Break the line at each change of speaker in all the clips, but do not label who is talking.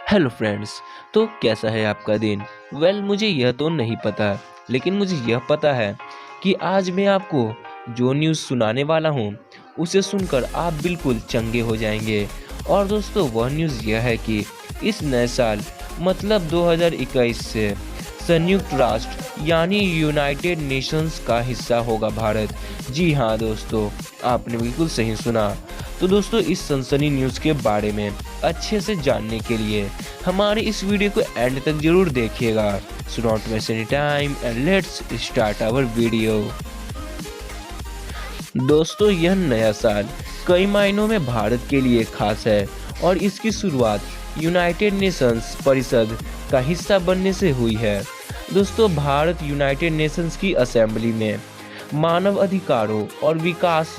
Hello friends. तो कैसा है आपका दिन? मुझे यह तो नहीं पता, लेकिन मुझे यह पता है कि आज मैं आपको जो न्यूज़ सुनाने वाला हूँ उसे सुनकर आप बिल्कुल चंगे हो जाएंगे। और दोस्तों, वह न्यूज़ यह है कि इस नए साल मतलब 2021 से संयुक्त राष्ट्र यानी यूनाइटेड नेशंस का हिस्सा होगा भारत। जी हाँ दोस्तों, आपने बिल्कुल सही सुना। तो दोस्तों, इस सनसनी न्यूज़ के बारे में अच्छे से जानने के लिए हमारे इस वीडियो को एंड तक जरूर देखिएगा। So not waste any time and let's start our video. दोस्तों, यह नया साल कई मायनों में भारत के लिए खास है और इसकी शुरुआत यूनाइटेड नेशंस परिषद का हिस्सा बनने से हुई है। दोस्तों, भारत यूनाइटेड नेशंस की असेंबली में मानव अधिकारों और विकास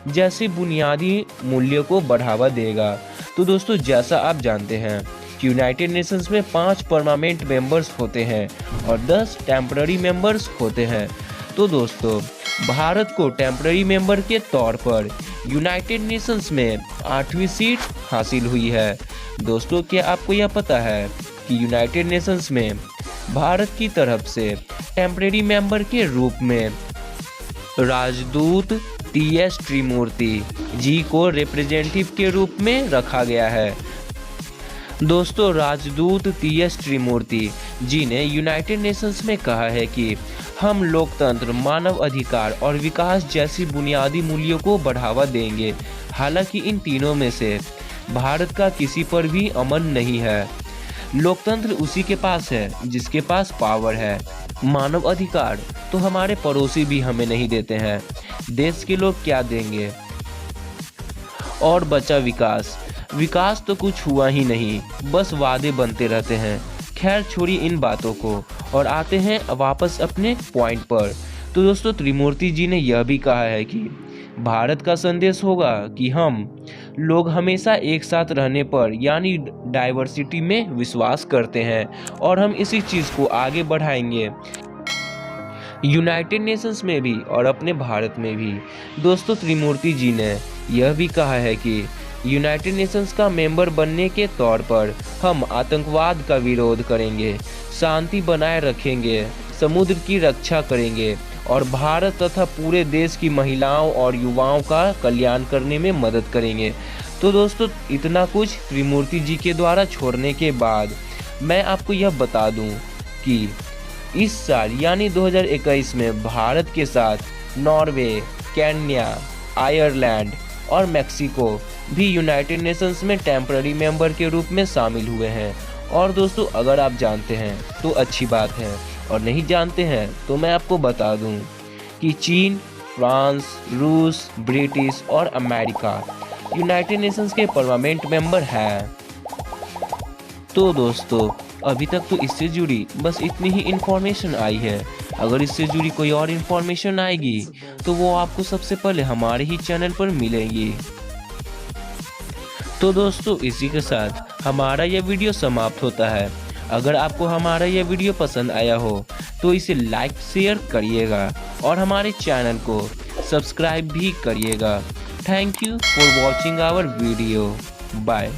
जैसे बुनियादी मूल्यों को बढ़ावा देगा। तो दोस्तों, जैसा आप जानते हैं कि यूनाइटेड नेशंस में 5 परमानेंट मेंबर्स होते हैं और 10 टेम्पररी मेंबर्स होते हैं। तो दोस्तों, भारत को टेम्पररी मेंबर के तौर पर यूनाइटेड नेशंस में 8वीं सीट हासिल हुई है। दोस्तों, क्या आपको यह पता है कि यूनाइटेड नेशंस में भारत की तरफ से टेम्पररी मेंबर के रूप में राजदूत टी.एस. त्रिमूर्ति जी को रिप्रेजेंटेटिव के रूप में रखा गया है। दोस्तों, राजदूत टी.एस. त्रिमूर्ति जी ने यूनाइटेड नेशंस में कहा है कि हम लोकतंत्र, मानव अधिकार और विकास जैसी बुनियादी मूल्यों को बढ़ावा देंगे। हालांकि इन तीनों में से भारत का किसी पर भी अमन नहीं है। लोकतंत्र उसी के पास है जिसके पास पावर है। मानव अधिकार तो हमारे पड़ोसी भी हमें नहीं देते हैं, देश के लोग क्या देंगे। और बचा विकास, विकास तो कुछ हुआ ही नहीं, बस वादे बनते रहते हैं। खैर, छोड़िए इन बातों को और आते हैं वापस अपने पॉइंट पर। तो दोस्तों, त्रिमूर्ति जी ने यह भी कहा है कि भारत का संदेश होगा कि हम लोग हमेशा एक साथ रहने पर यानी डाइवर्सिटी में विश्वास करते हैं और हम इसी चीज़ को आगे बढ़ाएंगे, यूनाइटेड नेशंस में भी और अपने भारत में भी। दोस्तों, त्रिमूर्ति जी ने यह भी कहा है कि यूनाइटेड नेशंस का मेंबर बनने के तौर पर हम आतंकवाद का विरोध करेंगे, शांति बनाए रखेंगे, समुद्र की रक्षा करेंगे और भारत तथा पूरे देश की महिलाओं और युवाओं का कल्याण करने में मदद करेंगे। तो दोस्तों, इतना कुछ त्रिमूर्ति जी के द्वारा छोड़ने के बाद मैं आपको यह बता दूं कि इस साल यानी 2021 में भारत के साथ नॉर्वे, केन्या, आयरलैंड और मेक्सिको भी यूनाइटेड नेशंस में टेम्पररी मेंबर के रूप में शामिल हुए हैं। और दोस्तों, अगर आप जानते हैं तो अच्छी बात है और नहीं जानते हैं तो मैं आपको बता दूं कि चीन, फ्रांस, रूस, ब्रिटिश और अमेरिका यूनाइटेड नेशंस के परमानेंट मेंबर हैं। तो दोस्तों, अभी तक तो इससे जुड़ी बस इतनी ही इन्फॉर्मेशन आई है। अगर इससे जुड़ी कोई और इन्फॉर्मेशन आएगी तो वो आपको सबसे पहले हमारे ही चैनल पर मिलेगी। तो दोस्तों, इसी के साथ हमारा यह वीडियो समाप्त होता है। अगर आपको हमारा यह वीडियो पसंद आया हो तो इसे लाइक शेयर करिएगा और हमारे चैनल को सब्सक्राइब भी करिएगा। Thank you for watching our video. Bye.